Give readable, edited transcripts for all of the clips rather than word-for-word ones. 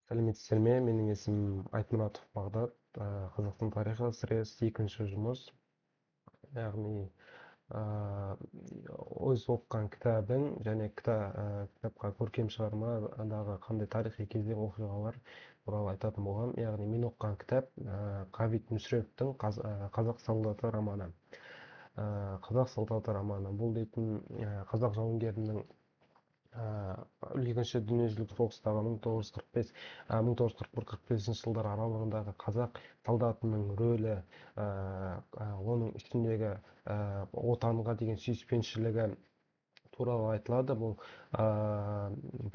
Сәлеметсіздер ме? Менің есімім Айтмұратов Бағдат. Қазақстан тарихы сірес екінші жұмыс. Яғни өз оқыған кітабың және кітапқа көркем шығармадағы қандай тарихи кезең оқиғалар туралы айтатын болғам. Яғни мен оқыған кітап ғабит мүсіреповтің қазақ солдаты романы. Қазақ солдаты романы бұл дейтін қазақ жауынгерінің екінші дүниежүзілік соғыстағы 1945-1941-1945 жылдар аралығындағы қазақ солдатының рөлі, оның үстіндегі отанға деген сүйіспеншілігі туралы айтылады. Бұл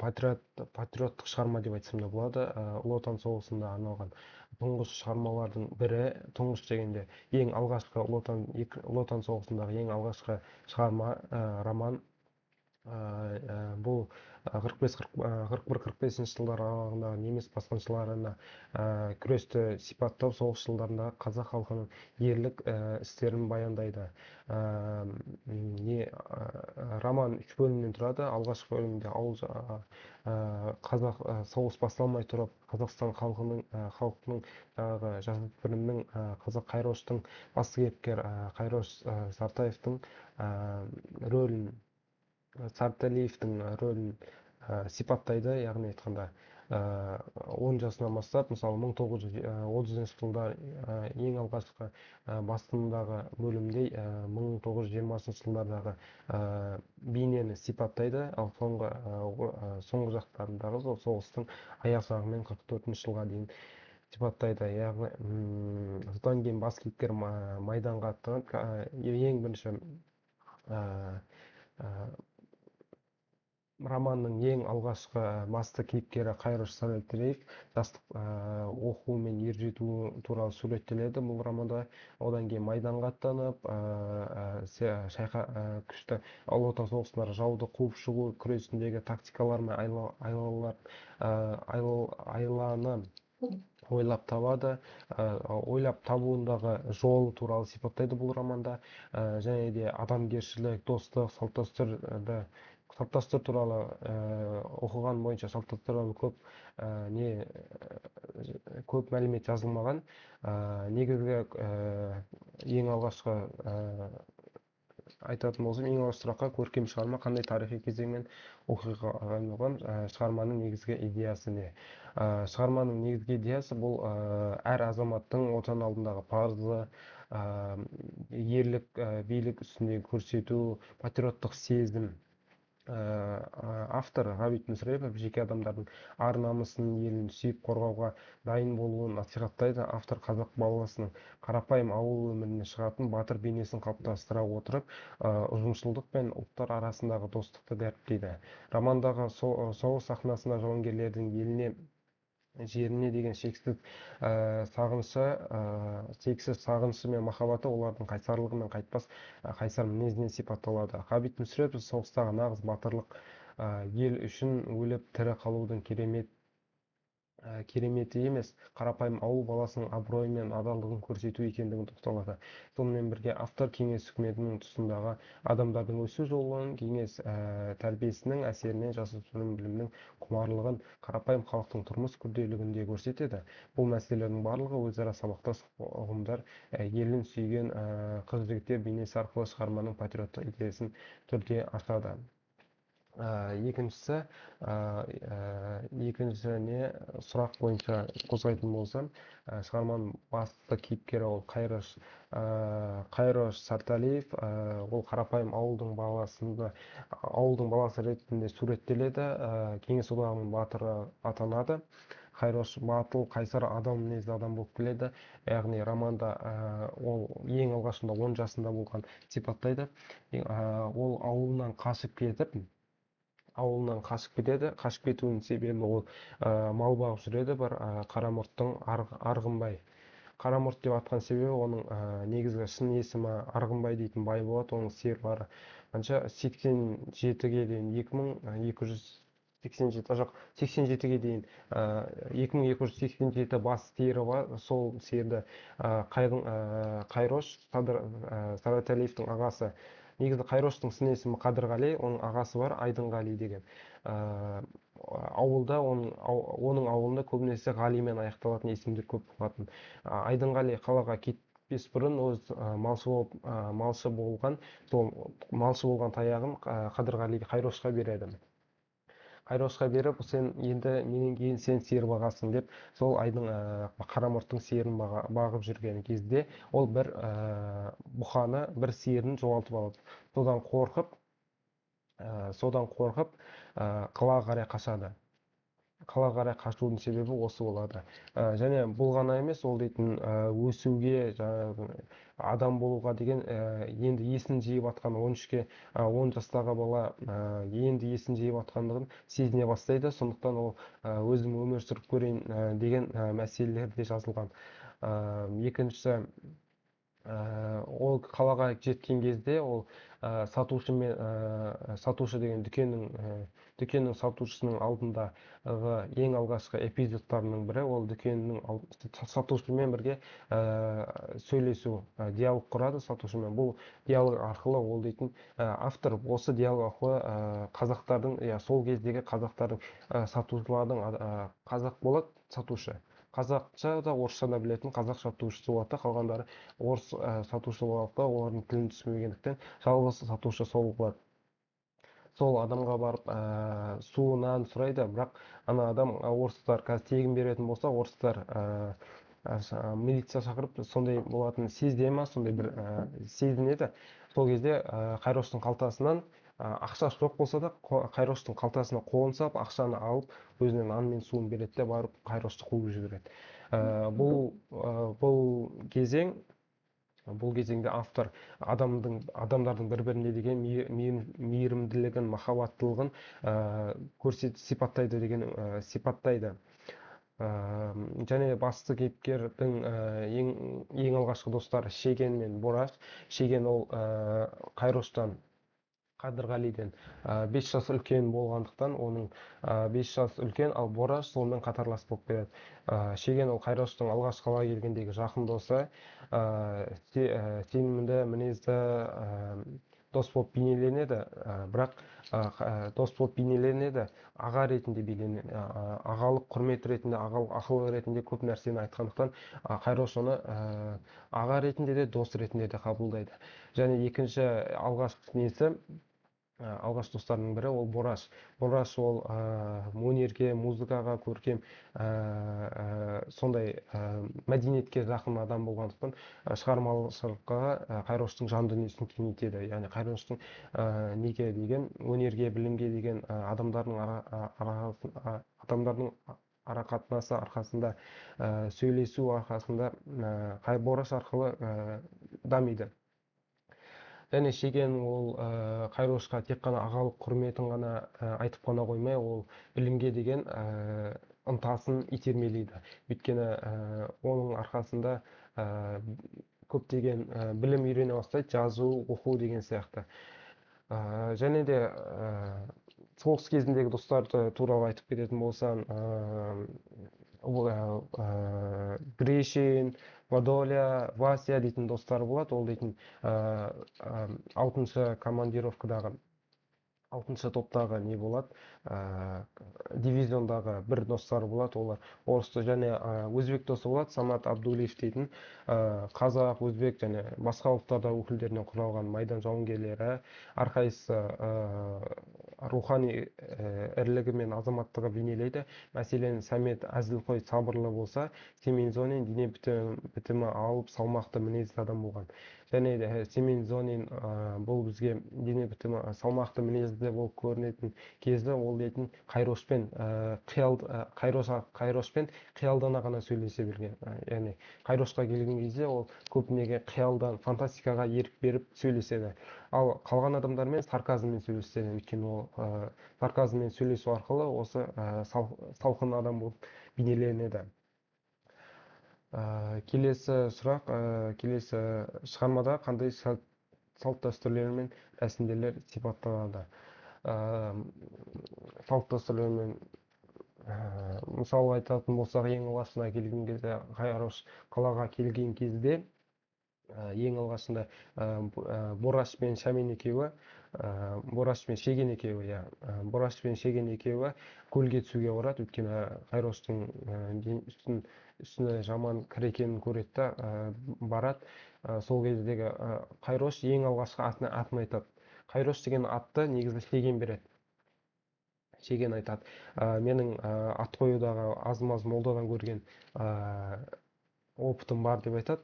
патриоттық шығарма деп айтсам да болады. Ұлы отан соғысына арналған тұңғыш шығармалардың бірі. Тұңғыш дегенде ең алғашқы ұлы отан соғысындағы ең алғашқы шығарма, роман. Бұл 41-45 жылдар аралығындағы неміс басқыншыларына күресті сипаттау, соғыс жылдарындағы қазақ халқының ерлік істерін баяндайды. Роман 3 бөлімнен тұрады. Алғашқы бөлімде қазақ соғыс басталмай тұрып Қазақстан халқының жасөспірімнің қазақ Қайроштың басты кейіпкер Қайрош Сартаевтың рөлін Сарталиевтің рөлін сипаттайды. Яғни айтқанда 10 жасынан бастап, мысалы 1930 жылдар ең алғашқы басылымдағы бөлімде 1920 жылдардағы бейнені сипаттайды, ал соңғы жақтарындағы соғыстың аяқ жағымен 44 жылға дейін сипаттайды. Яғни содан кейін бас кейіпкер майданға аттанады. Ең бірінші романның ең алғашқы басты кейіпкері Қайрош Сарталиев жастық оқу мен ержетуі туралы суреттеледі бұл романда. Одан кейін майданға аттанып, күшті ұлы отан соғысында жауды қуып шығу күресіндегі тактикалар мен айланы ойлап табады. Ойлап табуындағы жол туралы сипаттайды бұл романда. Және де адамгершілік, достық, салт-дәстүр туралы оқыған бойынша салт-дәстүр туралы көп мәлімет жазылмаған. Негізгі ең алғашқы айтатын болсам, ең алғашқы сұраққа көркем шығарма қандай тарихи кезең мен оқиғаға арналған, шығарманың негізгі идеясы не? Шығарманың негізгі идеясы бұл әр азаматтың отан алдындағы парызы, ерлік, билік үстінде көрсету, патриоттық сезім. Автор ғабит мүсірепов жеке адамдардың ар намысын, елін сүйіп қорғауға дайын болуын насихаттайды. Автор қазақ баласының қарапайым ауыл өміріне шығатын батыр бейнесін қалыптастыра отырып, ұжымшылдық пен ұлттар арасындағы достықты дәріптейді. Романдағы соғыс сахнасында жауынгерлердің жеріне деген шексіз сағынышы мен махаббаты олардың қайсарлығы мен қайтпас қайсар мінезінен сипатталады. ғабит мүсірепов соғыстағы нағыз батырлық, ел үшін өліп тірі қалудың кереметі емес, қарапайым ауыл баласының абыройы мен адалдығын көрсету екендігін тоқталады. Сонымен бірге автор кеңес үкіметінің тұсындағы адамдардың өсу жолын, кеңес тәрбиесінің әсерінен жасөспірім білімнің құмарлығын, қарапайым халықтың тұрмыс күрделілігінде көрсетеді. Бұл мәселелердің барлығы өзара сабақтас ұғымдар, елін сүйген қыз-жігіттер бейнесі арқылы шығарманың патриоттық идеясын түрде ашады. Екіншісіне сұрақ бойынша қозғайтын болсам, шығарманың басты кейіпкері ол Қайрош Сарталиев. Ол қарапайым ауылдың баласы ретінде суреттеледі. Кеңес одағының батыры атанады. Қайрош батыл, қайсар, адал мінезді адам болып келеді. Яғни романда ол ең алғашында 10 жасында болған сипаттайды. Ол ауылынан қашып кетеді. Қашып кетуінің себебі ол мал бағып жүреді бір қарамұрттың Арғынбай. Қарамұрт деп атқан себебі оның негізгі шын есімі Арғынбай дейтін бай болады. Оның сиырлары қанша 87-ге дейін 87-ге дейін 2287 бас сиыры бар. Сол сиырды Қайрош Сарталиевтің ағасы, негізі Қайроштың сын есімі Қадырғали, оның ағасы бар Айдынғали деген. ауылда оның ауылында көбінесе ғалимен аяқталатын есімдер көп болатын. Айдынғали қалаға кетпес бұрын малшы болған, сол малшы болған таяғын Қадырғали Қайрошқа береді. Қайрошқа беріп, сен енді менен кейін сен сиыр бағасың деп, сол қарамұрттың сиырын бағып жүрген кезде ол бір бұқаны, бір сиырын жоғалтып алады. Содан қорқып қалаға қарай қашады. Қалаға қарай қашудың себебі осы болады. Және бұл ғана емес, ол дейтін өсуге, адам болуға деген енді есін жиып атқан 10 жастағы бала енді есін жиып атқандығын сезіне бастайды. Сондықтан ол өзім өмір сүріп көрейін деген мәселелер де жазылған. Екінші, ол қалаға жеткен кезде ол сатушы деген дүкеннің сатушысының алдындағы ең алғашқы эпизодтарының бірі, ол сатушымен бірге сөйлесу, диалог құрады сатушымен. Бұл диалог арқылы ол дейтін автор осы диалог арқылы қазақтардың, сол кездегі қазақтардың сатушылардың, қазақ болады сатушы, қазақша да орысша да білетін қазақ сатушысы болады, қалғандары орыс сатушы болады, олардың тілін түсінбегендіктен жалғыз сатушы сол болады. Сол адамға барып суынан сұрайды, бірақ ана адам, орыстар қазір тегін беретін болса, орыстар милиция шақырып сондай болатын сезде ма, сондай бір сезінеді. Сол кезде Қайроштың қалтасынан ақша жоқ болса да, Қайроштың қалтасына қолын салып, ақшаны алып, өзіне нан мен суын береді де барып Қайрошты қуып жібереді. Бұл кезеңде автор адамдардың бір-біріне деген мейірімділігін, махаббаттылығын сипаттайды. Және басты кейіпкердің ең алғашқы достары Шеген мен Бораш. Шеген ол Қайроштан, Қадырғалиден 5 жас үлкен болғандықтан, оның 5 жас үлкен, ал Бораш сонымен қатарлас болып келеді. Шеген ол Қайроштың алғаш қалаға келгендегі жақын досы, сенімді мінезді дос болып бейнеленеді, бірақ дос болып бейнеленеді, аға ретінде ағалық құрмет ретінде, ағалық ақыл ретінде көп нәрсені айтқандықтан, Қайрош оны аға ретінде де, дос ретінде де қабылдайды. Және екінші алғаш достарының бірі ол Бораш. Бораш ол өнерге, музыкаға, көркем, сондай мәдениетке жақын адам болғандықтан, шығармашылыққа Қайроштың жан дүниесін кеңейтеді. Яғни Қайроштың неге деген, өнерге, білімге деген адамдардың арақатынасы арқасында, сөйлесу арқасында Бораш арқылы дамиды. Және Шеген ол Қайрошқа тек қана ағалық құрметін ғана айтып қана қоймай, ол білімге деген ынтасын итермелейді. Өйткені оның арқасында көптеген білім үйрене бастайды, жазу, оқу деген сияқты. Және де соғыс кезіндегі достарды туралы айтып кететін болсам, Гришин, Вадоля, Вася дейтін достары болады. Ол дейтін 6-шы командировкадағы, 6-шы топтағы не болады, дивизиондағы бір достары болады. Олар орысты және өзбек досы болады, Самат Абдулиев дейтін, қазақ, өзбек және басқа ұлттарда өкілдерінен құралған майдан жауынгерлері, әрқайсысы рухани ірілігі мен азаматтығы бейнелейді. Мәселен, Сәмет Әзілқой сабырлы болса, Семензонин дене бітімі алып, салмақты мінезді адам болған. Және Семензонин бұл бізге дене бітімі салмақты мінезді болып көрінетін кезді, ол дейтін Қайрошпен қиялдана ғана сөйлесе білген. Яғни Қайрошқа келген кезде ол көбінесе қиялдан, фантастикаға ерік беріп сөйлеседі. Ал қалған адамдармен сарказммен сөйлеседі. Өйткені ол сарказммен сөйлесу арқылы осы салқын адам болып бейнеленеді. Келесі сұрақ, келесі шығармада қандай салт дәстүрлер мен рәсімдер сипатталады? Салт дәстүрлер мен мысалы айтатын болсақ, ең алғашына келген кезде, Қайрош қалаға келген кезде, ең алғашында Бораш пен Шәмен екеуі Бораш пен Шеген екеуі, иә, Бораш пен Шеген екеуі көлге түсуге барады, өйткені Қайроштың үстіне жаман кір екенін көреді да барады. Сол кездегі Қайрош ең алғашқы атын айтады. Қайрош деген атты негізі Шеген береді. Шеген айтады, менің ат қоюдағы аз-маз молдадан көрген опытым бар деп айтады.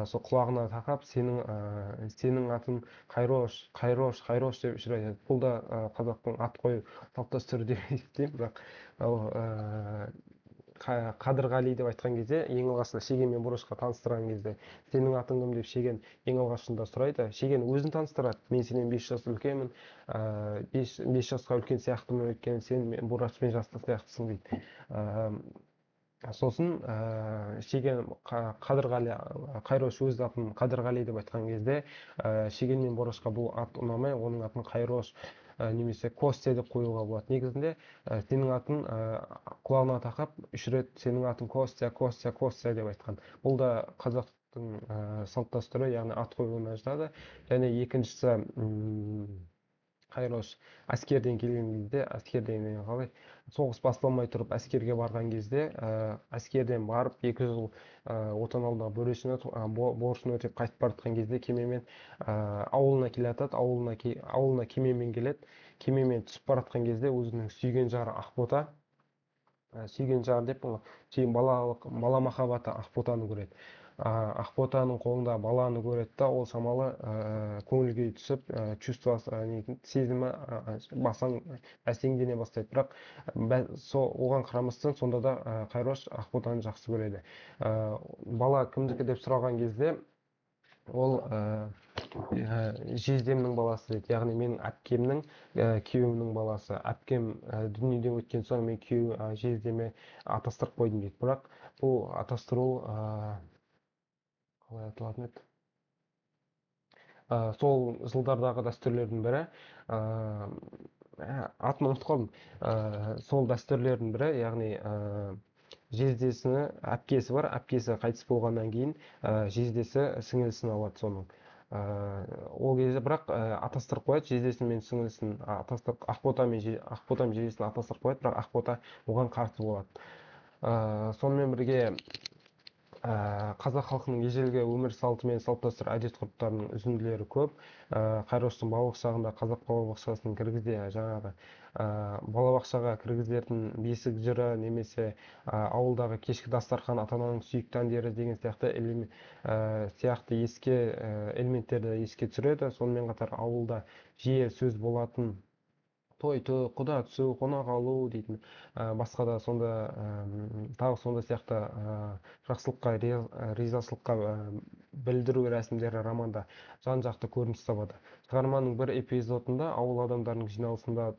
Сол құлағына тақап, сенің атың Қайрош, Қайрош, Қайрош деп жүр айтады. Бұл да қазақтың ат қою салт дәстүрі деп есептеймін, бірақ Қадырғали деп айтқан кезде, ең алғашында Шеген мен Борашқа таныстырған кезде, сенің атың кім деп Шеген ең алғашында сұрайды. Шеген өзін таныстырады, мен сенен 5 жас үлкенмін, 5 жасқа үлкен сияқтымын, өйткені сен Борашпен жасты сияқтысың дейді. Сосын Шеген Қадырғали, Қайрош өз атын Қадырғали деп айтқан кезде, Шеген мен Борашқа бұл ат ұнамай, оның атын Қайрош немесе Костя деп қоюға болады. Негізінде сенің атын құлағына тақап үш рет сенің атың Костя, Костя, Костя деп айтқан. Бұл да қазақтың салт дәстүрі, яғни ат қоюына жатады. Және екіншісі, Қайрош әскерден келген кезде, әскерден қалай, соғыс басталмай тұрып әскерге барған кезде, әскерден барып 2 жыл отан алдындағы борышын өтеп қайтып бара жатқан кезде кемемен ауылына келе жатады. Ауылына кемемен келеді. Кемемен түсіп бара жатқан кезде өзінің сүйген жары Ақбота, сүйген жары деп бала махаббаты Ақботаны көреді. Ақботаның қолында баланы көреді да, ол шамалы көңілге түсіп, сезімі бәсеңдене бастайды. Бірақ оған қарамастан сонда да Қайрош Ақботаны жақсы көреді. Бала кімдікі деп сұраған кезде, ол жездемнің баласы дейді, яғни менің әпкемнің күйеуінің баласы. Әпкем дүниеден өткен соң мен жездеме атастырып қойдым дейді. Бірақ бұл атастыру қалай айтылатын еді? Сол жылдардағы дәстүрлердің бірі, атын ұмытып қалдым. Сол дәстүрлердің бірі, яғни жездесіне әпкесі бар, әпкесі қайтыс болғаннан кейін жездесі сіңілісін алады соның. Ол кезде бірақ атастырып қояды, жездесін мен сіңілісін Ақбота мен жездесін атастырып қояды, бірақ Ақбота оған қарсы болады. Сонымен бірге қазақ халқының ежелгі өмір салты мен салт дәстүр әдет ғұрыптарының үзінділері көп. Қайроштың балабақшағында қазақ балабақшасының кіргізде жаңағы балабақшаға кіргізетін бесік жыры немесе ауылдағы кешкі дастархан, ата-ананың сүйікті әндері деген сияқты еске элементтерді еске түсіреді. Сонымен қатар ауылда жиі сөз болатын той, құда түсу, қонақ алу дейтін, басқа да тағы сонда сияқты жақсылыққа, ризашылыққа білдіру рәсімдері романда жан-жақты көрініс табады. Шығарманың бір эпизодында ауыл адамдарының жиналысында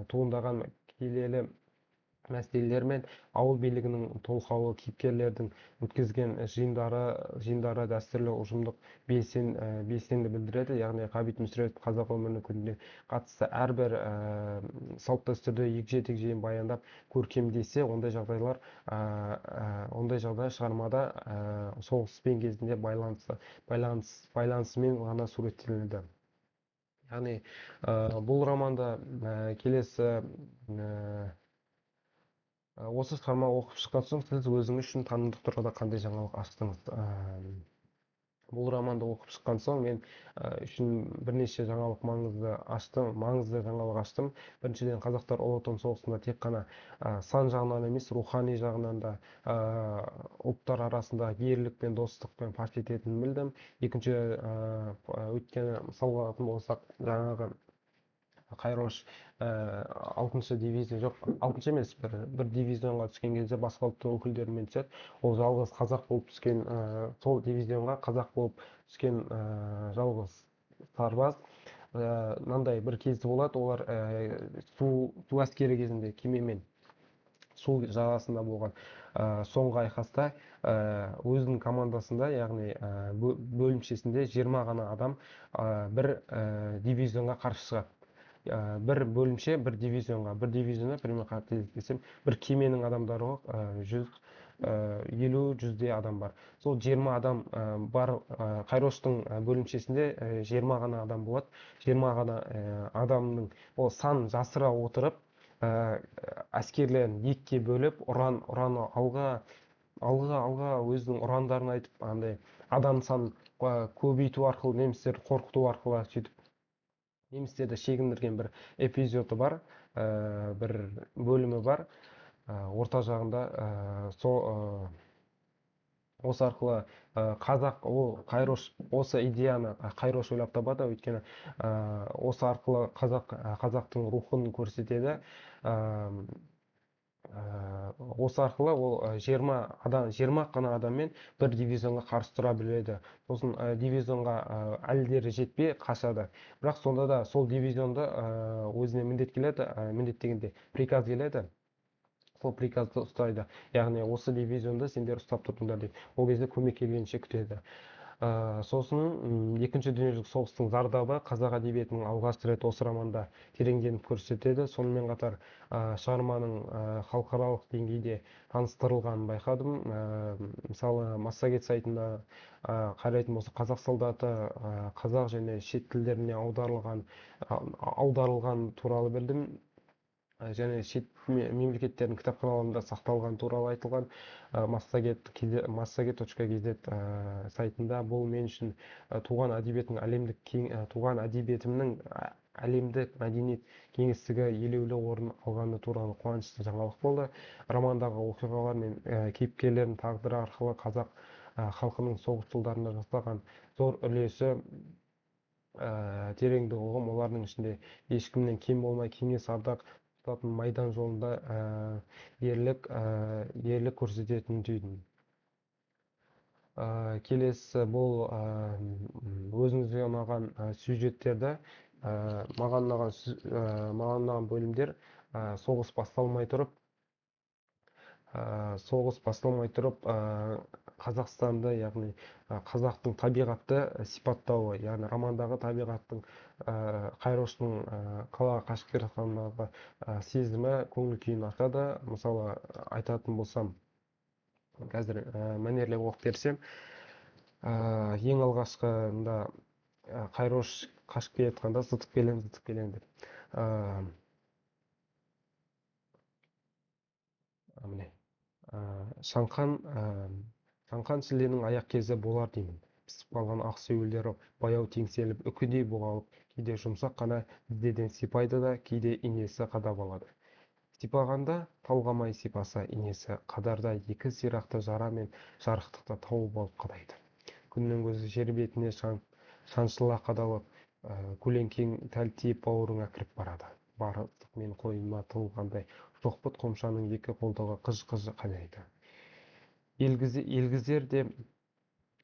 туындаған келелі мәселелер мен ауыл билігінің толғаулы кейіпкерлердің өткізген жиындары дәстүрлі ұжымдық белсенді білдіреді. Яғни Ғабит Мүсірепов қазақ өмірінің күніне қатысты әрбір салт дәстүрді егжей-тегжейін баяндап көркемдесе, ондай жағдай шығармада соғыспен кезінде байланысымен ғана суреттеледі. Яғни бұл романда келесі осы шығарма оқып шыққан соң сіз өзіңіз үшін танымдық тұрғыда қандай жаңалық аштыңыз? Бұл романды оқып шыққан соң мен үшін бірнеше маңызды жаңалық аштым. Біріншіден, қазақтар ұлы отан соғысында тек қана сан жағынан емес, рухани жағынан да ұлттар арасында ерлік пен достықпен паш ететінін білдім. Екінші, өйткені мысалға алатын болсақ, жаңағы Қайрош 6-шы дивизия, жоқ, 6-шы емес, бір дивизионға түскен кезде басқа ұлттың өкілдерімен түседі. Ол жалғыз қазақ болып түскен, сол дивизионға қазақ болып түскен жалғыз сарбаз. Мынандай бір кезі болады, олар су әскері кезінде кемемен су жағасында болған соңғы айқаста өзінің командасында, яғни бөлімшесінде 20 ғана адам бір дивизионға қарсы шығады. бір бөлімше бір дивизионда примерно қателеспесем бір кеменің адамдары ғой, 150-100 адам бар. Сол 20 адам бар Қайроштың бөлімшесінде 20 ғана адам болады. 20 ғана адамның ол сан жасыра отырып әскерлерін екіге бөліп ұраны алға өзінің ұрандарын айтып андай адам санын көбейту арқылы немістерді қорқыту арқылы сөйтіп немістерді шегіндірген бір эпизоды бар, бір бөлімі бар орта жағында. Осы арқылы қазақ ол Қайрош осы идеяны Қайрош ойлап табады, өйткені осы арқылы қазақтың рухын көрсетеді. Осы арқылы ол 20 қана адаммен бір дивизионға қарсы тұра біледі. Сосын дивизионға әлдері жетпей қашады. Бірақ сонда да сол дивизионда өзіне міндет келеді, міндет дегенде приказ келеді. Сол приказды ұстайды. Яғни осы дивизионда сендер ұстап тұрдыңдар деп. Ол кезде көмек келгенше күтеді. Сосын екінші дүниежүзілік соғыстың зардабы қазақ әдебиетінің алғаш рет осы романда тереңденіп көрсетеді. Сонымен қатар шығарманың халықаралық деңгейде таныстырылғанын байқадым. Мысалы Массагет сайтында қарайтын болса, қазақ солдаты қазақ және шет тілдеріне аударылған туралы білдім. Және шет мемлекеттердің кітапханаларында сақталған туралы айтылған. Massagет.kz сайтында бұл мен үшін туған әдебиетімнің әлемдік мәдениет кеңістігі елеулі орын алғаны туралы қуанышты жаңалық болды. Романдағы оқиғалар мен кейіпкерлердің тағдыры арқылы қазақ халқының соғыс жылдарында жасаған зор үлесі тереңді ұғым, олардың ішінде ешкімнен кем болмай кеңес ардақ тұтатын майдан жолында ерлік көрсететінін түйдім. Келесі бұл өзіңізге ұнаған сюжеттерді, маған ұнаған бөлімдер соғыс басталмай тұрып Қазақстанды, яғни қазақтың табиғатты сипаттауы, яғни романдағы табиғаттың Қайроштың қалаға қашып келе жатқандағы сезімі көңіл күйін ашады. Мысалы айтатын болсам, қазір мәнерлеп оқып берсем, ең алғашқында Қайрош қашып келе жатқанда зытып келем деп. Міне Шаңқан шілденің аяқ кезі болар деймін. Пісіп қалған ақ сеуілдері баяу теңселіп, үкідей бұғалып, кейде жұмсақ қана іздеден сипайды да, кейде инесі қадап алады. Сипағанда талғамай сипаса инесі, қадарда екі сирақты жара мен жарықтықта тауып алып қадайды. Күннің көзі жер бетіне шаншыла қадалып, көлеңкең тәлтиіп бауырыңа кіріп барады. Барыстық мен қойыма тығылғандай, жоқпыт қомшаның екі қолдағы қыж-қыжы қайнайды. Елгізер де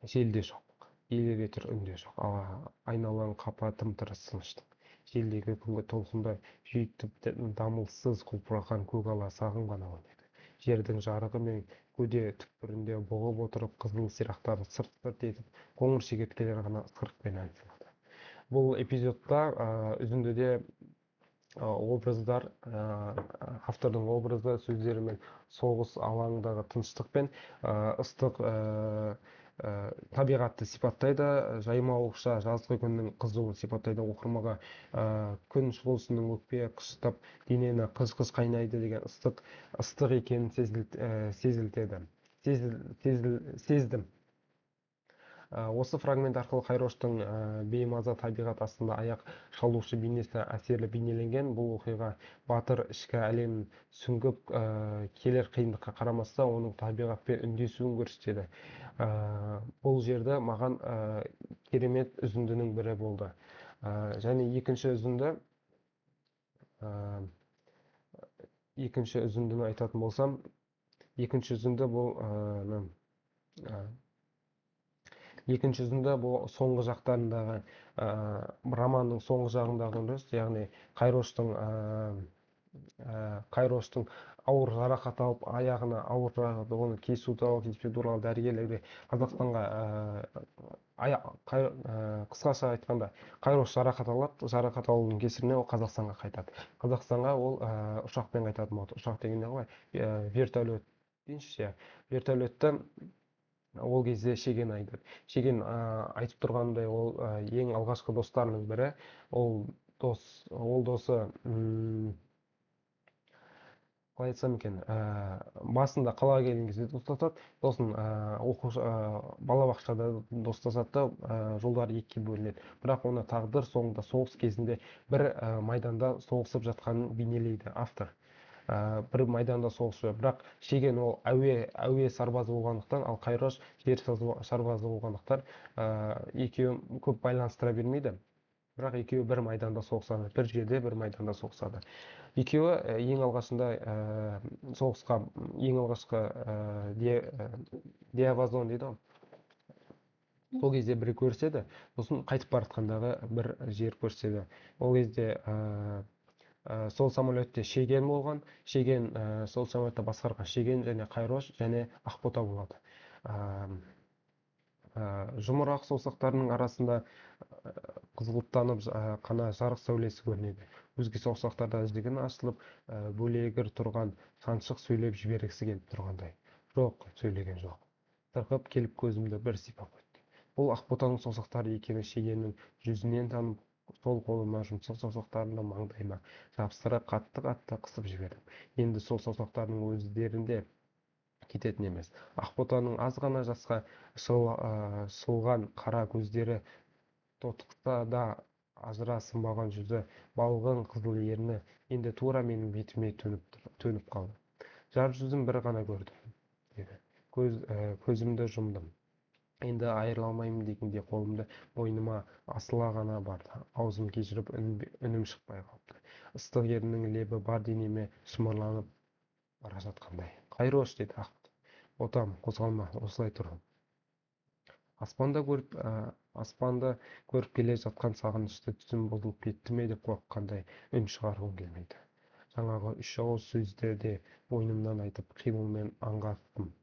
желде жоқ, елеретер үнде жоқ. Айналаң қапа тым-тырыс тыныштық. Желдегі күнгі толқындай жүйітіп дамылсыз құлпырған көкала сағынғана ойнайды. Жердің жарығы мен көде түкпірінде бұғып отырып қызыл сирақтарды сырт-сырт етіп, қоңыр шегірткелер ғана ысқырықпен ән салады. Бұл эпизодта үзіндіде образдар, автордың образы сөздерімен соғыс алаңындағы тыныштық пен ыстық табиғатты сипаттайды. Жаймауықша жазғы күннің қызуын сипаттайды. Оқырмаға күн шығысының өкпе қышытып, денені қыж-қыж қайнайды деген ыстық екенін сездім. Осы фрагмент арқылы Қайроштың беймаза табиғат астында аяқ шалушы бейнесі әсерлі бейнеленген. Бұл оқиға батыр ішкі әлемін сүңгіп келер қиындыққа қарамастан оның табиғатпен үндесуін көрсетеді. Бұл жерді маған керемет үзіндінің бірі болды. Және екінші үзіндіні айтатын болсам, екінші үзінді бұл соңғы жақтарындағы романның соңғы жағындағы үрдіс, яғни Қайроштың Қайроштың ауыр жарақат алып аяғына ауыр жарақат, оны кесу туралы дәрігерлерге Қазақстанға қысқаша айтқанда Қайрош жарақат алады, жарақат алудың кесірінен ол Қазақстанға қайтады. Қазақстанға ол ұшақпен қайтатын болады. Ұшақ дегенде қалай, вертолет дейінші, вертолетті ол кезде Шеген айтады. Шеген айтып тұрғандай, ол ең алғашқы достарының бірі. Ол досы қалай айтсам екен, басында қалаға келген кезде достасады, сосын балабақшада достасады да жолдары екіге бөлінеді. Бірақ оны тағдыр соңында соғыс кезінде бір майданда соғысып жатқанын бейнелейді автор. Бір майданда соғысып, бірақ Шеген ол әуе сарбазы болғандықтан, ал Қайрош жер сарбазы болғандықтан екеуін көп байланыстыра бермейді. Бірақ екеуі бір майданда соғысады, бір жерде бір майданда соғысады. Екеуі ең алғашында соғысқа, ең алғашқы диапазон дейді ғой, сол кезде бір көріседі, сосын қайтып баратқандағы бір жер көріседі. Ол кезде сол самолетте Шеген болған, Шеген сол самолетті басқарған Шеген және Қайрош және Ақбота болады. Жұмыр ақ саусақтарының арасында қызғылттанып қана жарық сәулесі көрінеді. Өзге саусақтарда іздеген ашылып, бөлегір тұрған саншық сөйлеп жібергісі келіп тұрғандай. Жоқ, сөйлеген жоқ. Сырқып келіп көзімді бір сипап өтті. Бұл Ақботаның саусақтары екені Шегеннің жүзінен танып, сол қолыма жұмсақ саусақтарымды маңдайыма жабыстыра қатты-қатты қысып жібердім. Енді сол саусақтардың өздерінде кететін емес. Ақботаның аз ғана жасқа шылған қара көздері, тотықса да ажырасынбаған жүзі, балғын қызыл ерні енді тура менің бетіме төніп қалды. Жар жүзін бір ғана көрдім, деді. Көзімді жұмдым. Енді айырыла алмаймын дегенде қолымды мойныма асыла ғана барды. Аузым кешіріп үнім шықпай қалыпты. Ыстық еріннің лебі бар денеме шымырланып бара жатқандай. Қайрош, деді Ботам, қозғалма, осылай тұр. Аспанды көріп келе жатқан сағынышты түсім бұзылып кетті ме деп қорыққандай үн шығарғым келмейді. Жаңағы 3 ауыз сөзді де ойнымнан айтып қимылмен аңғарттым.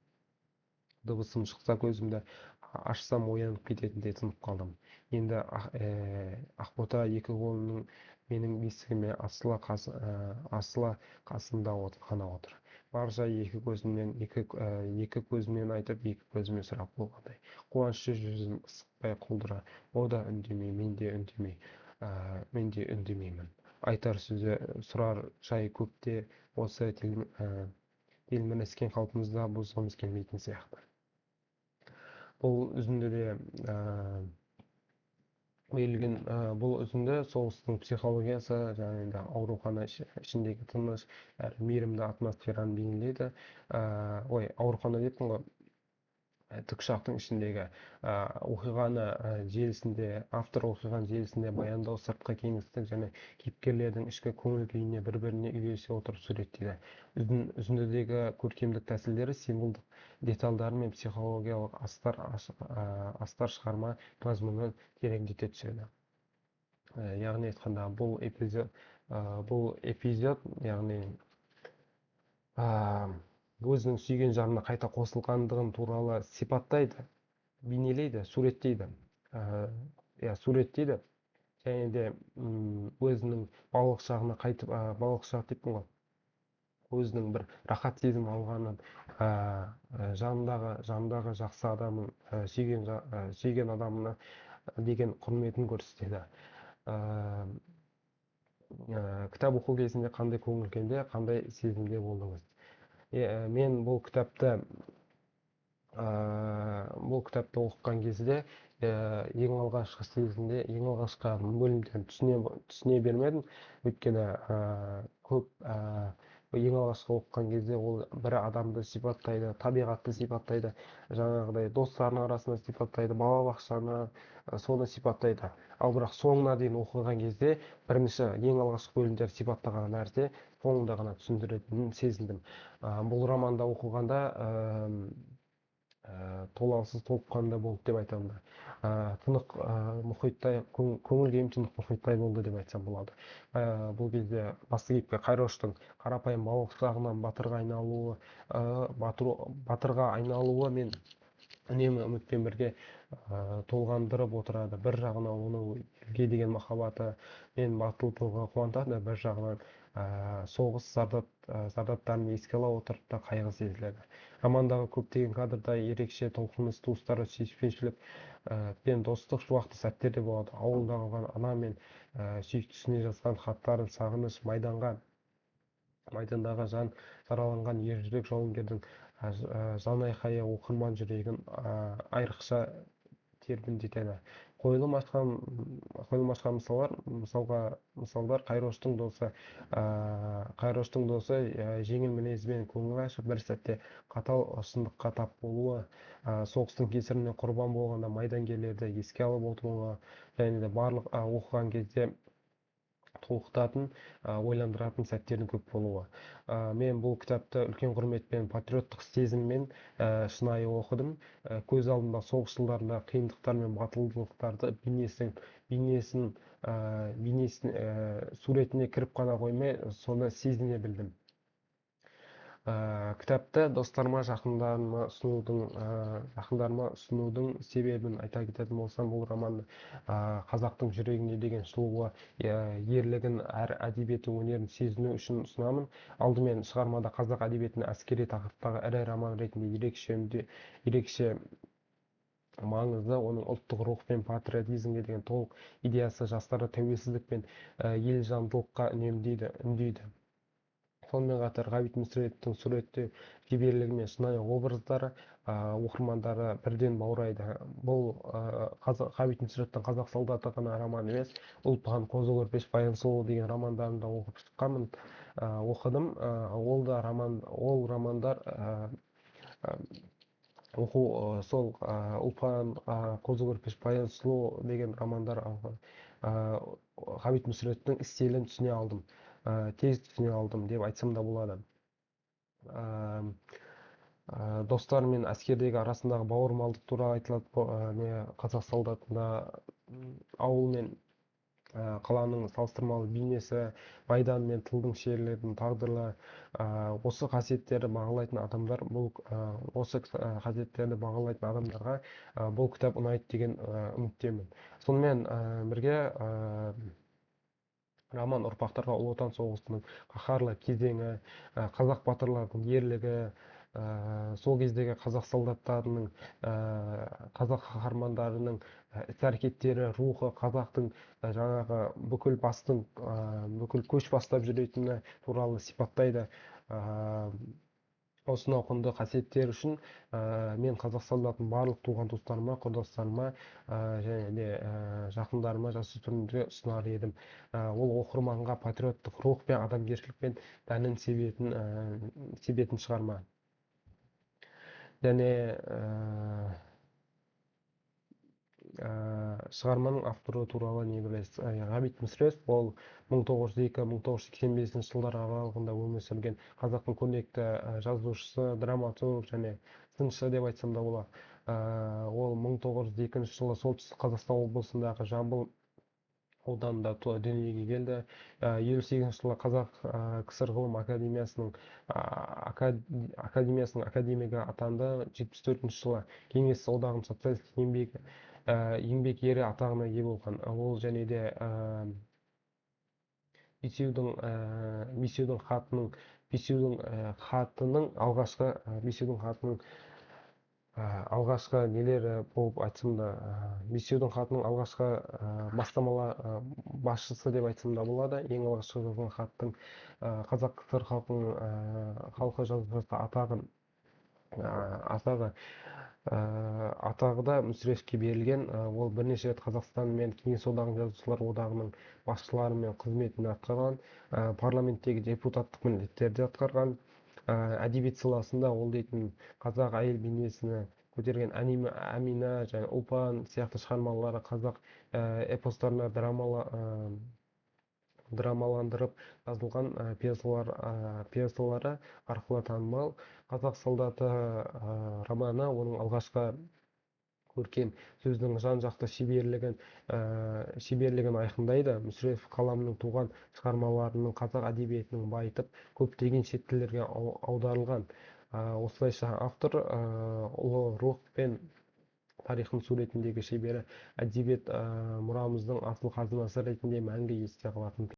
Дыбысым шықса көзімді ашсам оянып кететіндей тынып қалдым. Енді Ақбота екі қолының менің бесігіме асыла қасымда ғана отыр. Барша екі көзімнен айтып, екі көзіме сұрап болғандай. Қуанышты жүзім ысықпай құлдыра. О да үндемей, мен де үндемеймін. Айтар сөзі, сұрар жай көпте, осы телміріскен қалпымызда бұзғымыз келмейтін сияқты. Бұл үзіндіде берілген, бұл үзінді соғыстың психологиясы, және аурухана ішіндегі тыныш әрі мейірімді атмосфераны бейнелейді. Аурухана деппін ғой, тікұшақтың ішіндегі оқиғаны желісінде, автор оқиған желісінде баяндау, сыртқы кеңістік және кейіпкерлердің ішкі көңіл күйіне бір-біріне үйлесе отырып суреттейді. Үзіндідегі көркемдік тәсілдері символдық детальдары мен психологиялық астар шығарма мазмұнын тереңдете түседі. Яғни айтқанда, бұл эпизод, яғни өзінің сүйген жарына қайта қосылғандығын туралы сипаттайды, бейнелейді, суреттейді. Және де өзінің балалық шағына қайтып, балалық шақ деппін ғой, өзінің бір рахат сезім алғанын, жанындағы жақсы адамын, сүйген адамына деген құрметін көрсетеді. Кітап оқу кезінде қандай көңіл-күйде, қандай сезімде болдыңыз? Мен бұл кітапты оқыған кезде ең алғашқы сезімде, ең алғашқы бөлімдерін түсіне бермедім. Өйткені ең алғашқы оқыған кезде ол бір адамды сипаттайды, табиғатты сипаттайды, жаңағыдай достарының арасында сипаттайды, балабақшаны, соны сипаттайды. Ал бірақ соңына дейін оқыған кезде бірінші ең алғашқы бөлімдер сипаттаған нәрсе соңында ғана түсіндіретінін сезіндім. Бұл романда оқығанда толассыз толыққанды болды деп айтамын да. Тынық мұхиттай көңіл күйім тынық мұхиттай болды деп айтсам болады. Бұл кезде басты кейіпкер Қайроштың қарапайым балық жағынан батырға айналуы мен үнемі үмітпен бірге толғандырып отырады. Бір жағынан оның елге деген махаббаты мен батылдығы қуантады, бір жағынан соғыс зардаптарын еске ала отырып та қайғы сезіледі. Романдағы көптеген кадрда ерекше толқыныс туыстары сүйіспеншілік пен достық шуақты сәттер де болады. Ауылда қалған ана мен сүйіктісіне жазған хаттарын, сағыныш, майдандағы жан жараланған ержүрек жауынгердің жан айқайы оқырман жүрегін айрықша тербетеді. Қойылым ашқан мысалдар Қайроштың досы жеңіл мінезбен көңіл ашып, бір сәтте қатал шындыққа тап болуы, соғыстың кесірінен құрбан болғанда майдангерлерді еске алып отыруы, және де барлық оқыған кезде толқытатын, ойландыратын сәттердің көп болуы. Мен бұл кітапты үлкен құрметпен, патриоттық сезіммен шынайы оқыдым. Көз алдымда соғыс жылдарында қиындықтар мен батылдықтарды бейнесін суретіне кіріп қана қоймай, соны сезіне білдім. Кітапты достарыма, жақындарыма ұсынудың себебін айта кететін болсам, бұл романды қазақтың жүрегіне деген сұлуы, ерлігін, әр әдебиеті өнерін сезіну үшін ұсынамын. Алдымен шығармада қазақ әдебиетінің әскери тақырыптағы ірі роман ретінде ерекше маңызды, оның ұлттық рух пен патриотизмге деген толық идеясы жастарды тәуелсіздік пен елжандылыққа үндейді. Сонымен қатар Ғабит Мүсіреповтің суреттеу шеберлігі мен шынайы образдары оқырмандары бірден баурайды. Бұл Ғабит Мүсіреповтің «Қазақ солдаты» ғана роман емес, Ұлпан, Қозы Көрпеш, Баян сұлу деген романдарын да оқыдым. Ол романдар сол Ұлпан, Қозы Көрпеш, Баян сұлу деген романдар Ғабит Мүсіреповтің стилін түсіне алдым. Тез түсіне алдым деп айтсам да болады. Достар мен әскердегі арасындағы бауырмалдық туралы айтылады. Қазақ солдатында ауыл мен қаланың салыстырмалы бейнесі, майдан мен тылдың шерлердің тағдырлары, осы қасиеттерді бағалайтын адамдарға бұл кітап ұнайды деген үміттемін. Сонымен бірге роман ұрпақтарға ұлы отан соғысының қаһарлы кезеңі, қазақ батырларының ерлігі, сол кездегі қазақ солдаттарының, қазақ қаһармандарының іс-әрекеттері, рухы, қазақтың жаңағы бүкіл көш бастап жүретіні туралы сипаттайды. Осыны құнды қасиеттер үшін мен қазақ солдатының барлық туған туыстарыма, құрдастарыма және де жақындарыма, жасөспірімдерге ұсынар едім. Ол оқырманға патриоттық рух пен адамгершілік пен дәнін себетін шығарма. Және шығарманың авторы туралы не білесіз? Ғабит Мүсірепов ол 1902-1985 жылдар аралығында өмір сүрген қазақтың көрнекті жазушысы, драматург және сыншы деп айтсам да болады. Ол 1902 жылы солтүстік Қазақстан облысындағы Жамбыл ауданында дүниеге келді. 58 жылы Қазақ КСР ғылым академиясының академигі атанды. 74 жылы Кеңес одағының социалистік еңбек ері атағына ие болған. Ол және де Бесеудің алғашқы нелері болып айтсам да, Бесеудің хатының алғашқы басшысы деп айтсам да болады. Ең алғашқы жазған хаттың қазақ КСР халқы жазушысы атағы да Мүсіреповке берілген. Ол бірнеше рет Қазақстан мен Кеңес одағының жазушылар одағының басшыларымен қызметін атқарған, парламенттегі депутаттық міндеттерді атқарған. Әдебиет саласында ол дейтін қазақ әйел бейнесіне көтерген Әмина және Ұлпан сияқты шығармалары, қазақ эпостарына, драмаландырып жазылған пьесалары арқылы танымал. «Қазақ солдаты» романы оның алғашқы көркем сөздің жан-жақты шеберлігін айқындайды. Мүсірепов қаламының туған шығармаларының қазақ әдебиетінің байытып, көптеген шет тілдерге аударылған. Осылайша автор ұлы рух пен тарихын суретіндегі шебері әдебиет мұрамыздың асыл қазынасы ретінде мәңгі есте қалатын